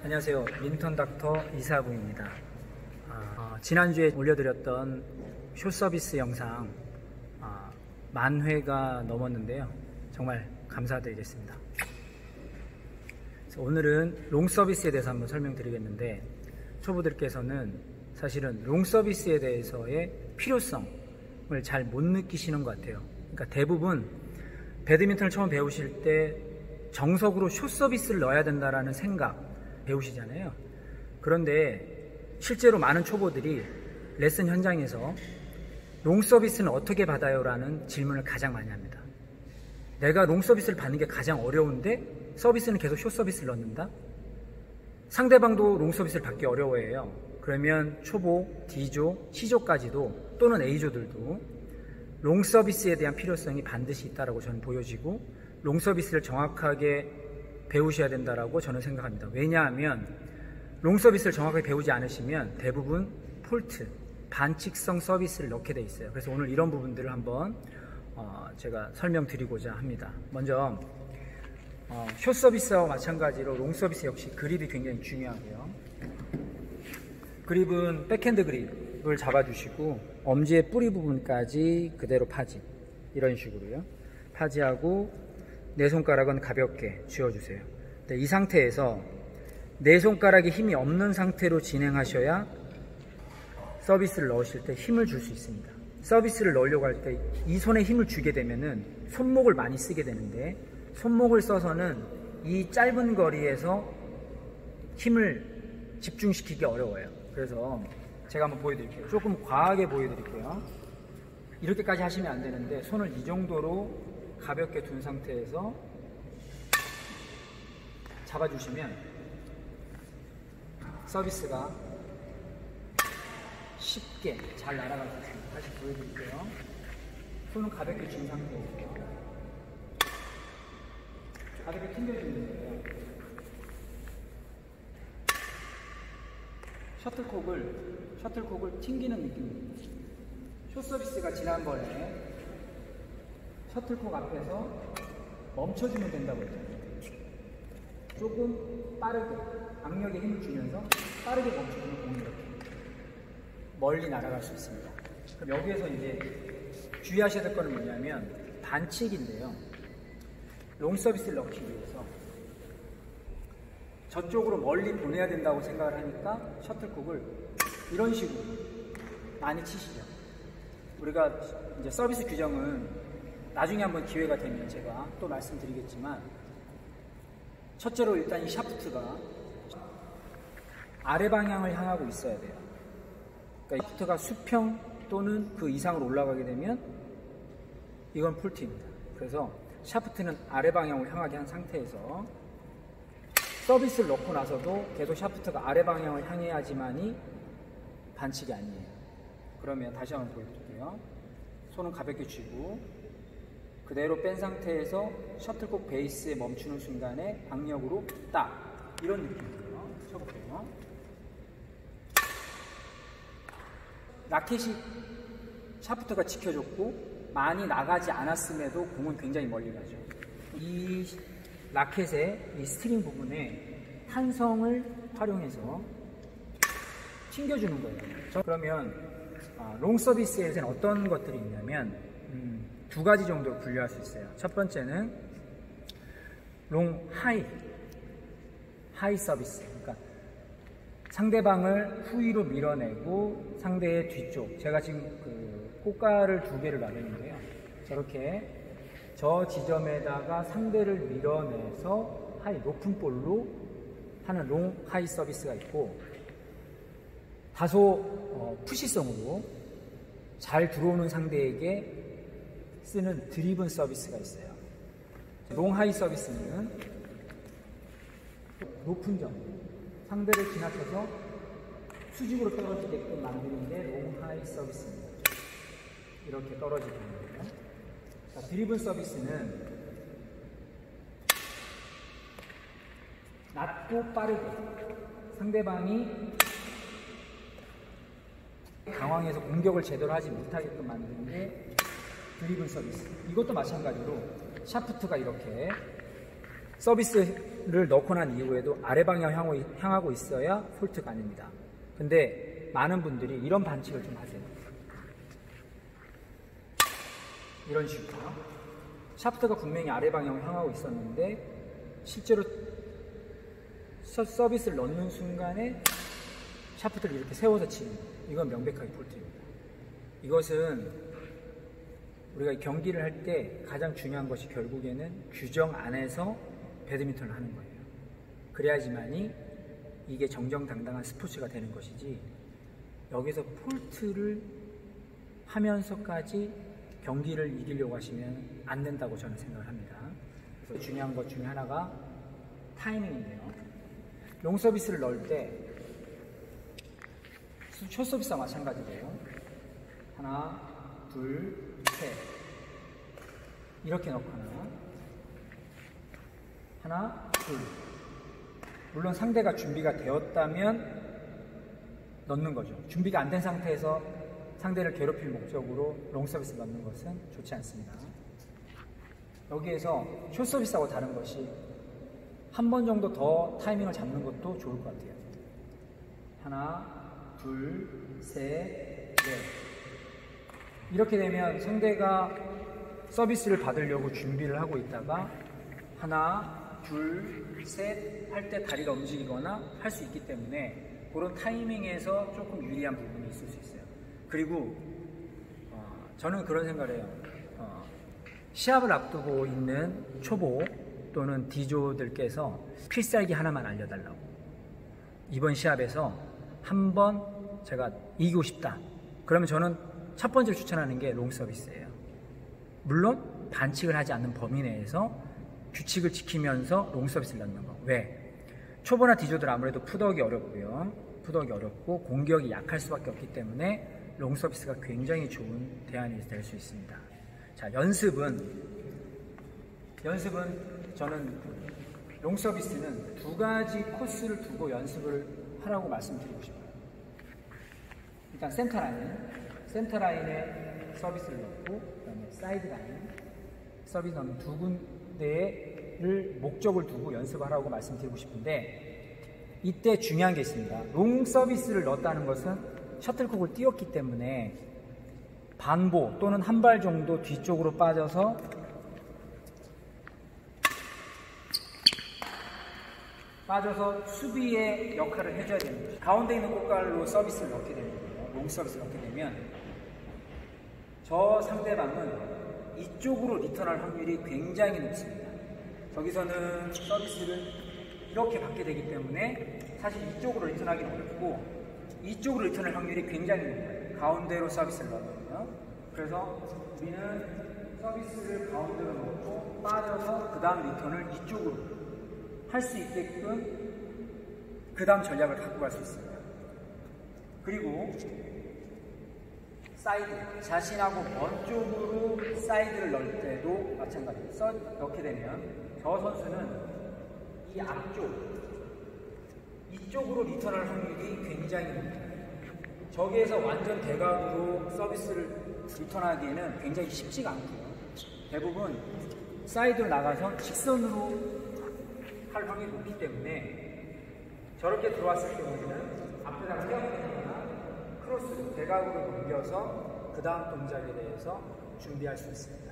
안녕하세요. 민턴 닥터 이사부입니다. 지난주에 올려드렸던 숏 서비스 영상 10,000회가 넘었는데요. 정말 감사드리겠습니다. 오늘은 롱 서비스에 대해서 한번 설명드리겠는데, 초보들께서는 사실은 롱 서비스에 대해서의 필요성을 잘 못 느끼시는 것 같아요. 그러니까 대부분 배드민턴을 처음 배우실 때 정석으로 숏 서비스를 넣어야 된다라는 생각 배우시잖아요. 그런데 실제로 많은 초보들이 레슨 현장에서 롱 서비스는 어떻게 받아요? 라는 질문을 가장 많이 합니다. 내가 롱 서비스를 받는 게 가장 어려운데 서비스는 계속 숏 서비스를 넣는다? 상대방도 롱 서비스를 받기 어려워해요. 그러면 초보, D조, C조까지도 또는 A조들도 롱 서비스에 대한 필요성이 반드시 있다고 저는 보여지고, 롱 서비스를 정확하게 배우셔야 된다고 저는 생각합니다. 왜냐하면 롱 서비스를 정확하게 배우지 않으시면 대부분 폴트, 반칙성 서비스를 넣게 돼 있어요. 그래서 오늘 이런 부분들을 한번 제가 설명드리고자 합니다. 먼저 숏 서비스와 마찬가지로 롱 서비스 역시 그립이 굉장히 중요하고요. 그립은 백핸드 그립을 잡아주시고 엄지의 뿌리 부분까지 그대로 파지, 이런 식으로요. 파지하고 네 손가락은 가볍게 쥐어주세요. 이 상태에서 네 손가락에 힘이 없는 상태로 진행하셔야 서비스를 넣으실 때 힘을 줄 수 있습니다. 서비스를 넣으려고 할 때 이 손에 힘을 주게 되면은 손목을 많이 쓰게 되는데, 손목을 써서는 이 짧은 거리에서 힘을 집중시키기 어려워요. 그래서 제가 한번 보여드릴게요. 조금 과하게 보여드릴게요. 이렇게까지 하시면 안 되는데, 손을 이 정도로 가볍게 둔 상태에서 잡아주시면 서비스가 쉽게 잘 날아갈 수 있습니다. 다시 보여드릴게요. 손은 가볍게 준 상태에서 가볍게 튕겨주는 거예요. 셔틀콕을 튕기는 느낌입니다. 숏 서비스가 지난번에 셔틀콕 앞에서 멈춰주면 된다고 했잖아요. 조금 빠르게 악력에 힘을 주면서 빠르게 멈춰주면 공이 이렇게 멀리 날아갈 수 있습니다. 그럼 여기에서 이제 주의하셔야 될 거는 뭐냐면 반칙인데요. 롱 서비스를 넣기 위해서 저쪽으로 멀리 보내야 된다고 생각을 하니까 셔틀콕을 이런 식으로 많이 치시죠. 우리가 이제 서비스 규정은 나중에 한번 기회가 되면 제가 또 말씀드리겠지만, 첫째로 일단 이 샤프트가 아래 방향을 향하고 있어야 돼요. 그러니까 이 샤프트가 수평 또는 그 이상으로 올라가게 되면 이건 폴트입니다. 그래서 샤프트는 아래 방향을 향하게 한 상태에서 서비스를 넣고 나서도 계속 샤프트가 아래 방향을 향해야지만이 반칙이 아니에요. 그러면 다시 한번 보여드릴게요. 손은 가볍게 쥐고 그대로 뺀 상태에서 셔틀콕 베이스에 멈추는 순간에 악력으로 딱 이런 느낌이에요. 쳐볼게요. 라켓이 샤프트가 지켜줬고 많이 나가지 않았음에도 공은 굉장히 멀리 가죠. 이 라켓의 이 스트링 부분에 탄성을 활용해서 튕겨주는 거예요. 그러면 롱 서비스에서는 어떤 것들이 있냐면 두 가지 정도로 분류할 수 있어요. 첫 번째는 롱 하이 서비스. 그러니까 상대방을 후위로 밀어내고 상대의 뒤쪽, 제가 지금 그 꽃가를 2개를 놔뒀는데요. 저렇게 저 지점에다가 상대를 밀어내서 높은 볼로 하는 롱 하이 서비스가 있고, 다소 푸시성으로 잘 들어오는 상대에게 쓰는 드리븐 서비스가 있어요. 롱 하이 서비스는 높은 점, 상대를 지나쳐서 수직으로 떨어지게끔 만드는 게 롱 하이 서비스입니다. 이렇게 떨어지게 되는 거예요. 자, 드리븐 서비스는 낮고 빠르게 상대방이 당황해서 공격을 제대로 하지 못하게끔 만드는 게 드리븐 서비스. 이것도 마찬가지로 샤프트가 이렇게 서비스를 넣고 난 이후에도 아래 방향 향하고 있어야 폴트가 아닙니다. 근데 많은 분들이 이런 반칙을 좀 하세요. 이런 식으로 샤프트가 분명히 아래 방향을 향하고 있었는데 실제로 서비스를 넣는 순간에 샤프트를 이렇게 세워서 치는 거예요. 이건 명백하게 폴트입니다. 이것은 우리가 경기를 할 때 가장 중요한 것이 결국에는 규정 안에서 배드민턴을 하는 거예요. 그래야지만이 이게 정정당당한 스포츠가 되는 것이지, 여기서 폴트를 하면서까지 경기를 이기려고 하시면 안 된다고 저는 생각을 합니다. 그래서 중요한 것 중에 하나가 타이밍인데요. 롱 서비스를 넣을 때 숏 서비스와 마찬가지예요. 하나, 둘, 셋. 이렇게 넣거나 하나, 둘. 물론 상대가 준비가 되었다면 넣는 거죠. 준비가 안 된 상태에서 상대를 괴롭힐 목적으로 롱 서비스 넣는 것은 좋지 않습니다. 여기에서 숏 서비스하고 다른 것이 한 번 정도 더 타이밍을 잡는 것도 좋을 것 같아요. 하나, 둘, 셋, 넷. 이렇게 되면 상대가 서비스를 받으려고 준비를 하고 있다가 하나, 둘, 셋 할 때 다리가 움직이거나 할 수 있기 때문에 그런 타이밍에서 조금 유리한 부분이 있을 수 있어요. 그리고 저는 그런 생각을 해요. 시합을 앞두고 있는 초보 또는 D조들께서 필살기 하나만 알려달라고. 이번 시합에서 한번 제가 이기고 싶다. 그러면 저는 첫 번째로 추천하는 게 롱 서비스예요. 물론 반칙을 하지 않는 범위 내에서 규칙을 지키면서 롱 서비스를 넣는 거. 왜? 초보나 D조들 아무래도 풋워크가 어렵고요. 풋워크가 어렵고 공격이 약할 수밖에 없기 때문에 롱 서비스가 굉장히 좋은 대안이 될 수 있습니다. 자, 연습은 저는 롱 서비스는 두 가지 코스를 두고 연습을 하라고 말씀드리고 싶어요. 일단 센터 라인에 서비스를 넣고, 그다음에 사이드 라인 서비스 넣는 두 군데를 목적을 두고 연습하라고 말씀드리고 싶은데, 이때 중요한 게 있습니다. 롱 서비스를 넣었다는 것은 셔틀콕을 띄웠기 때문에 반보 또는 한 발 정도 뒤쪽으로 빠져서 수비의 역할을 해줘야 되는 거죠. 가운데 있는 꽃갈로 서비스를 넣게 되는 거예요. 롱 서비스를 넣게 되면 저 상대방은 이쪽으로 리턴할 확률이 굉장히 높습니다. 저기서는 서비스를 이렇게 받게 되기 때문에 사실 이쪽으로 리턴하기는 어렵고 이쪽으로 리턴할 확률이 굉장히 높아요. 가운데로 서비스를 넣거든요. 그래서 우리는 서비스를 가운데로 넣고 빠져서 그 다음 리턴을 이쪽으로 할 수 있게끔 그 다음 전략을 갖고 갈 수 있습니다. 그리고 사이드, 자신하고 먼 쪽으로 사이드를 넣을 때도 마찬가지로 넣게 되면 저 선수는 이 앞쪽, 이쪽으로 리턴할 확률이 굉장히 높아요. 저기에서 완전 대각으로 서비스를 리턴하기에는 굉장히 쉽지가 않고요. 대부분 사이드로 나가서 직선으로 할 확률이 높기 때문에 저렇게 들어왔을 경우에는 앞에다가 떼어내거나 크로스로 대각으로 넘겨서 그 다음 동작에 대해서 준비할 수 있습니다.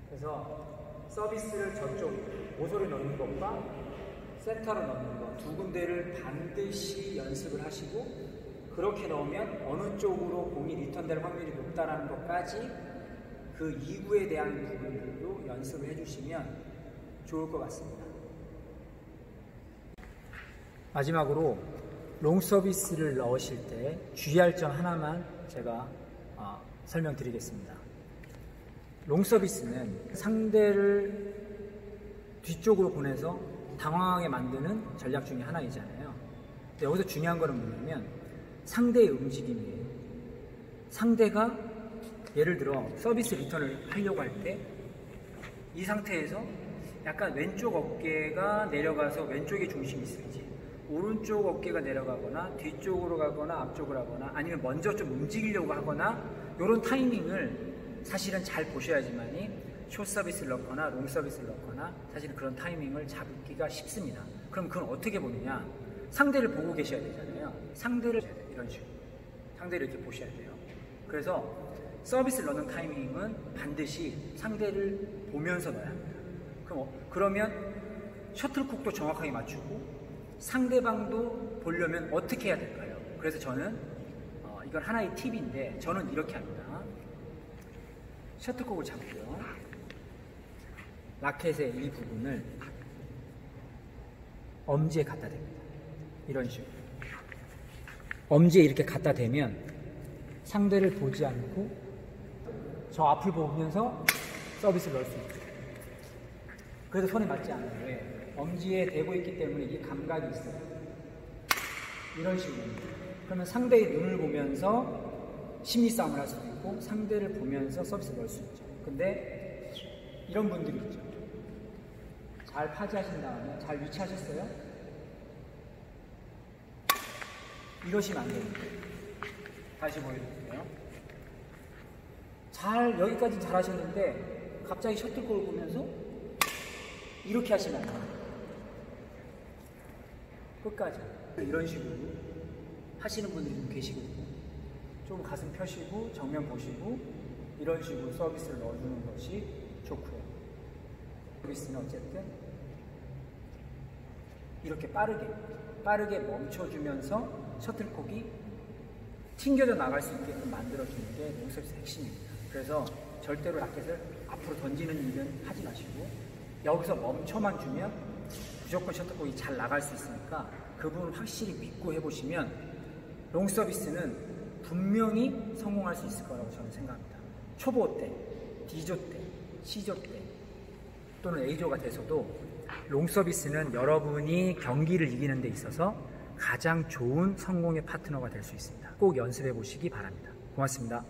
그래서 서비스를 저쪽 모서리 넣는 것과 센터로 넣는 것 두 군데를 반드시 연습을 하시고, 그렇게 넣으면 어느 쪽으로 공이 리턴될 확률이 높다는 것까지 그 이구에 대한 부분들도 연습을 해주시면 좋을 것 같습니다. 마지막으로 롱 서비스를 넣으실 때 주의할 점 하나만 제가 설명드리겠습니다. 롱 서비스는 상대를 뒤쪽으로 보내서 당황하게 만드는 전략 중에 하나이잖아요. 근데 여기서 중요한 거는 뭐냐면 상대의 움직임이에요. 상대가 예를 들어 서비스 리턴을 하려고 할 때 이 상태에서 약간 왼쪽 어깨가 내려가서 왼쪽에 중심이 있을지, 오른쪽 어깨가 내려가거나 뒤쪽으로 가거나 앞쪽으로 하거나 아니면 먼저 좀 움직이려고 하거나, 이런 타이밍을 사실은 잘 보셔야지만이 숏 서비스를 넣거나 롱 서비스를 넣거나 사실은 그런 타이밍을 잡기가 쉽습니다. 그럼 그건 어떻게 보느냐? 상대를 보고 계셔야 되잖아요. 상대를 이런 식으로 상대를 이렇게 보셔야 돼요. 그래서 서비스를 넣는 타이밍은 반드시 상대를 보면서 넣어야 합니다. 그러면 셔틀콕도 정확하게 맞추고 상대방도 보려면 어떻게 해야 될까요? 그래서 저는 이건 하나의 팁인데 저는 이렇게 합니다. 셔틀콕을 잡고요. 라켓의 이 부분을 엄지에 갖다 댑니다. 이런 식으로. 엄지에 이렇게 갖다 대면 상대를 보지 않고 저 앞을 보면서 서비스를 넣을 수 있죠. 그래서 손에 맞지 않아요. 왜? 엄지에 대고 있기 때문에 이 감각이 있어요. 이런 식으로. 그러면 상대의 눈을 보면서 심리 싸움을 할 수도 있고 상대를 보면서 서비스를 넣을 수 있죠. 근데 이런 분들이 있죠. 잘 파지하신 다음에 잘 위치하셨어요? 이러시면 안 됩니다. 다시 보여드릴게요. 여기까지 잘 하셨는데 갑자기 셔틀콕을 보면서 이렇게 하시면 안 돼요. 끝까지. 이런 식으로 하시는 분들이 좀 계시거든요. 좀 가슴 펴시고 정면 보시고 이런 식으로 서비스를 넣어주는 것이 좋고요. 서비스는 어쨌든 이렇게 빠르게 멈춰주면서 셔틀콕이 튕겨져 나갈 수 있게끔 만들어주는 게 롱서비스의 핵심입니다. 그래서 절대로 라켓을 앞으로 던지는 일은 하지 마시고 여기서 멈춰만 주면 무조건 셔틀콕이 잘 나갈 수 있으니까 그 부분 확실히 믿고 해보시면 롱서비스는 분명히 성공할 수 있을 거라고 저는 생각합니다. 초보 때, D조 때, C조 때 또는 A조가 돼서도 롱서비스는 여러분이 경기를 이기는 데 있어서 가장 좋은 성공의 파트너가 될 수 있습니다. 꼭 연습해 보시기 바랍니다. 고맙습니다.